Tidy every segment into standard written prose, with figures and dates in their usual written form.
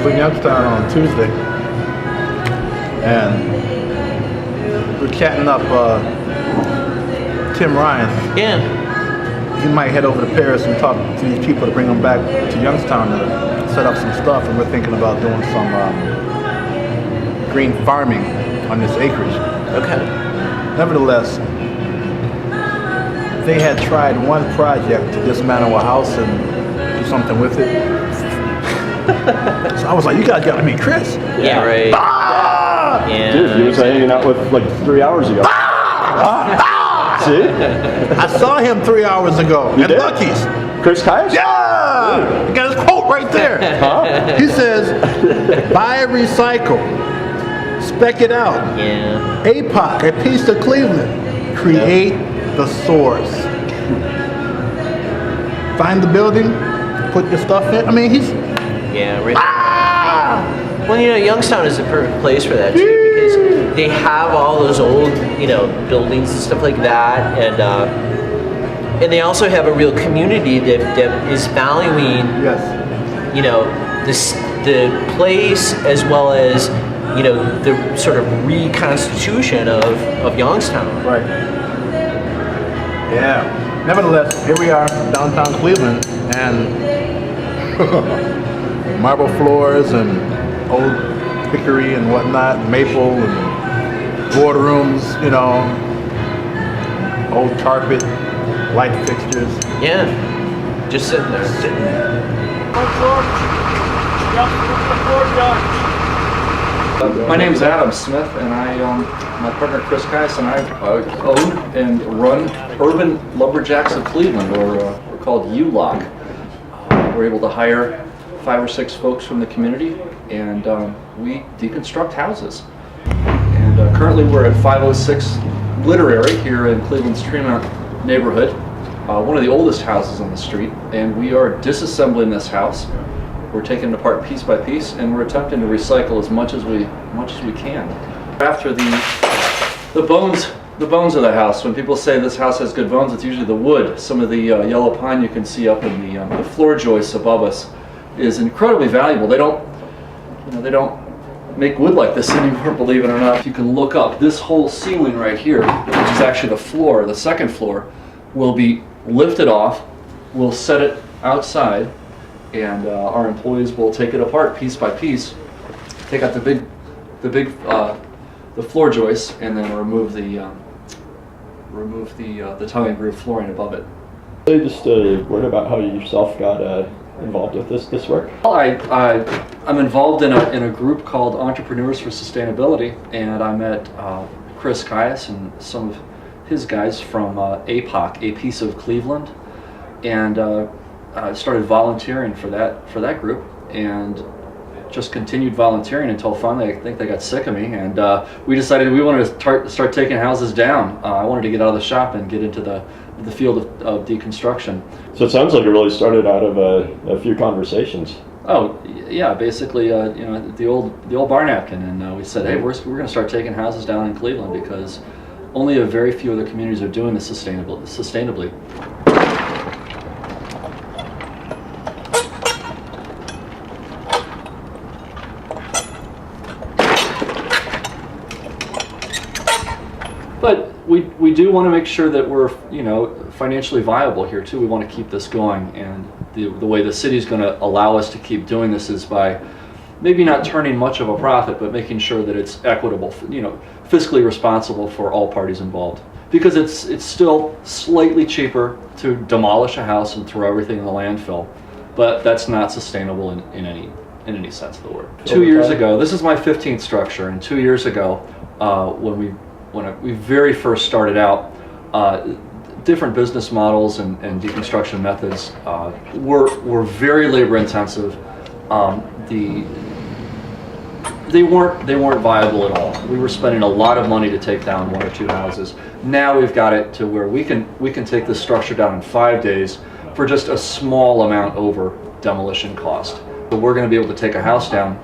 was in Youngstown on Tuesday, and we're chatting up Tim Ryan. Yeah. He might head over to Paris and talk to these people to bring them back to Youngstown to set up some stuff, and we're thinking about doing some green farming on this acreage. Okay. Nevertheless, they had tried one project to dismantle a house and do something with it. So I was like, you gotta get with me, Chris. Yeah, right. Ah! Yeah. Dude, he was hanging out with like 3 hours ago. See? I saw him 3 hours ago at Lucky's. Chris Kaius? Yeah! He got his quote right there. Huh? He says, buy, recycle, spec it out. Yeah. APOC, a piece of Cleveland. Create the source. Find the building, put your stuff in. I mean, he's... Yeah, right. Ah! Well, Youngstown is a perfect place for that too, because they have all those old, buildings and stuff like that, and they also have a real community that is valuing, Yes. the place as well as, the sort of reconstitution of Youngstown. Right. Yeah. Nevertheless, here we are, downtown Cleveland, and marble floors and old hickory and whatnot, maple and boardrooms, old carpet, light fixtures. Yeah, just sitting there. My name's Adam Smith, and my partner Chris Kaius and I own and run Urban Lumberjacks of Cleveland, or we're called ULOC. We're able to hire 5 or 6 folks from the community, and we deconstruct houses. And currently we're at 506 Literary here in Cleveland's Tremont neighborhood, one of the oldest houses on the street, and we are disassembling this house. We're taking it apart piece by piece, and we're attempting to recycle as much as we can. After the bones of the house, when people say this house has good bones, it's usually the wood. Some of the yellow pine you can see up in the floor joists above us is incredibly valuable. They don't make wood like this anymore, believe it or not. If you can look up, this whole ceiling right here, which is actually the floor, the second floor, will be lifted off. We'll set it outside, and our employees will take it apart piece by piece, take out the floor joists, and then remove the tongue and groove flooring above it. Just a word about how you yourself got involved with this work. Well, I'm involved in a group called Entrepreneurs for Sustainability, and I met Chris Kaius and some of his guys from APOC, a piece of Cleveland, and I started volunteering for that group, and just continued volunteering until finally I think they got sick of me, and we decided we wanted to start taking houses down. I wanted to get out of the shop and get into the field of deconstruction. So it sounds like it really started out of a few conversations. Oh yeah, basically the old bar napkin, and we said, hey, we're going to start taking houses down in Cleveland because only a very few other communities are doing this sustainably. But we do want to make sure that we're financially viable here too. We want to keep this going, and the way the city's going to allow us to keep doing this is by maybe not turning much of a profit, but making sure that it's equitable, fiscally responsible for all parties involved. Because it's still slightly cheaper to demolish a house and throw everything in the landfill, but that's not sustainable in any sense of the word. 2 years ago, this is my 15th structure, and 2 years ago, when we very first started out, different business models and deconstruction methods were very labor intensive. They weren't viable at all. We were spending a lot of money to take down 1 or 2 houses. Now we've got it to where we can take this structure down in 5 days for just a small amount over demolition cost. So we're going to be able to take a house down,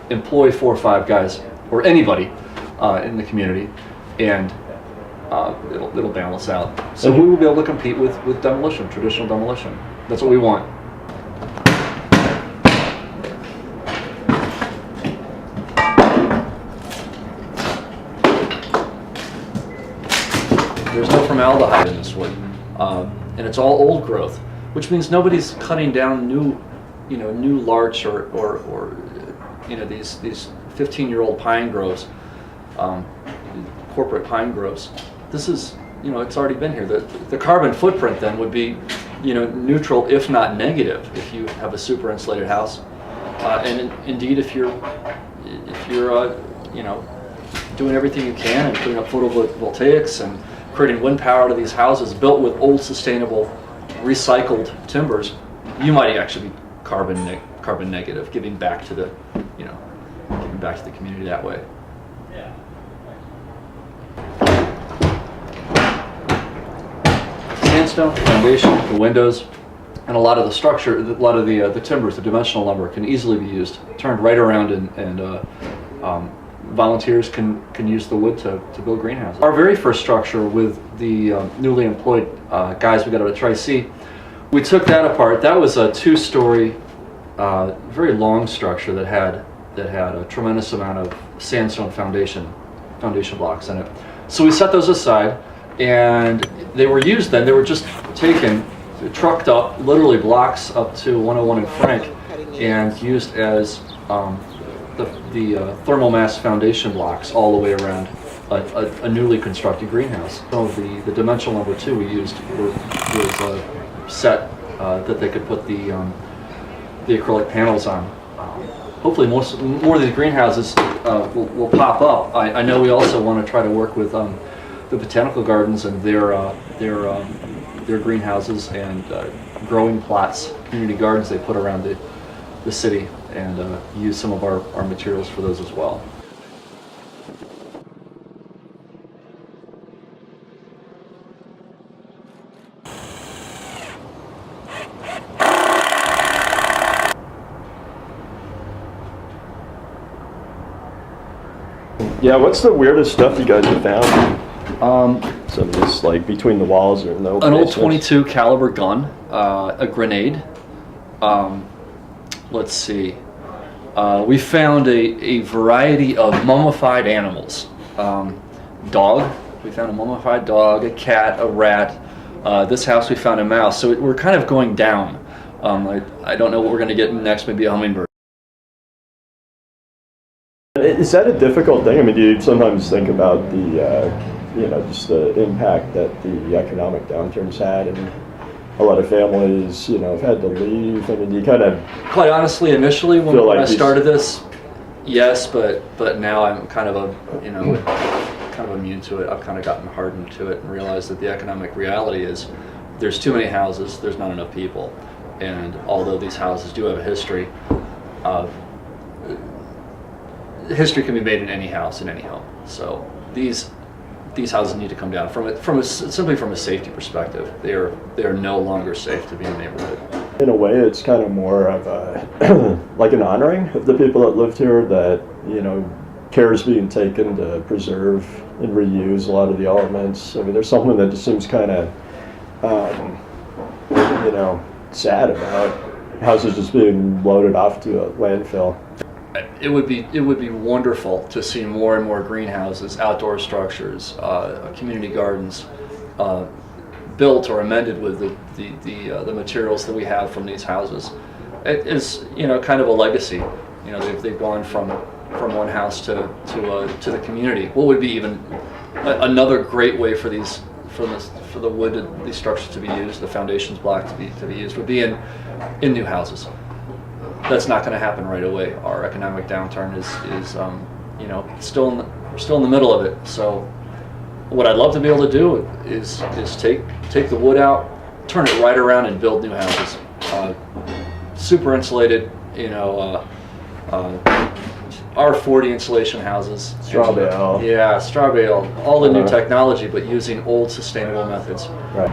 employ 4 or 5 guys or anybody in the community, and it'll balance out. So we will be able to compete with demolition, traditional demolition. That's what we want. formaldehyde in this wood, and it's all old growth, which means nobody's cutting down new larch or these 15-year-old pine groves, corporate pine groves. This is, it's already been here. The carbon footprint then would be, neutral if not negative if you have a super insulated house, and indeed if you're doing everything you can and putting up photovoltaics and creating wind power out of these houses built with old sustainable recycled timbers, you might actually be carbon negative, giving back to the community that way. Sandstone foundation, the windows, and a lot of the structure, a lot of the timbers, the dimensional lumber can easily be used, turned right around, and volunteers can use the wood to build greenhouses. Our very first structure with the newly employed guys we got out of Tri-C, we took that apart. That was a 2-story, very long structure that had a tremendous amount of sandstone foundation blocks in it. So we set those aside, and they were used then. They were just taken, trucked up, literally blocks up to 101 and Frank, and used as the thermal mass foundation blocks all the way around a newly constructed greenhouse. Some of the dimensional lumber too we used was set that they could put the acrylic panels on. Hopefully more of these greenhouses will pop up. I know we also want to try to work with the botanical gardens and their greenhouses and growing plots, community gardens they put around the city, and use some of our materials for those as well. Yeah, what's the weirdest stuff you guys have found? Some of this, like, between the walls or no? An old .22 caliber gun, a grenade. Let's see. We found a variety of mummified animals. Dog. We found a mummified dog, a cat, a rat. This house we found a mouse. So we're kind of going down. I don't know what we're going to get next. Maybe a hummingbird. Is that a difficult thing? I mean, do you sometimes think about the, just the impact that the economic downturns had, and a lot of families, have had to leave? I mean, do you kind of... Quite honestly, initially when like I started this, yes, but now I'm kind of kind of immune to it. I've kind of gotten hardened to it and realized that the economic reality is there's too many houses, there's not enough people, and although these houses do have a history, history can be made in any house, in any home. So these houses need to come down simply from a safety perspective. They are no longer safe to be in the neighborhood. In a way, it's kind of more of a like an honoring of the people that lived here, that care is being taken to preserve and reuse a lot of the elements. I mean, there's something that just seems kind of sad about houses just being loaded off to a landfill. It would be wonderful to see more and more greenhouses, outdoor structures, community gardens built or amended with the materials that we have from these houses. It is kind of a legacy. They've gone from one house to the community. What would be even another great way for the wood, these structures to be used, the foundations block to be used, would be in new houses. That's not going to happen right away. Our economic downturn is we're still in the middle of it. So what I'd love to be able to do is take the wood out, turn it right around, and build new houses. Super insulated, R40 insulation houses. Strawbale. Yeah, strawbale. All the new technology, but using old sustainable methods. Right.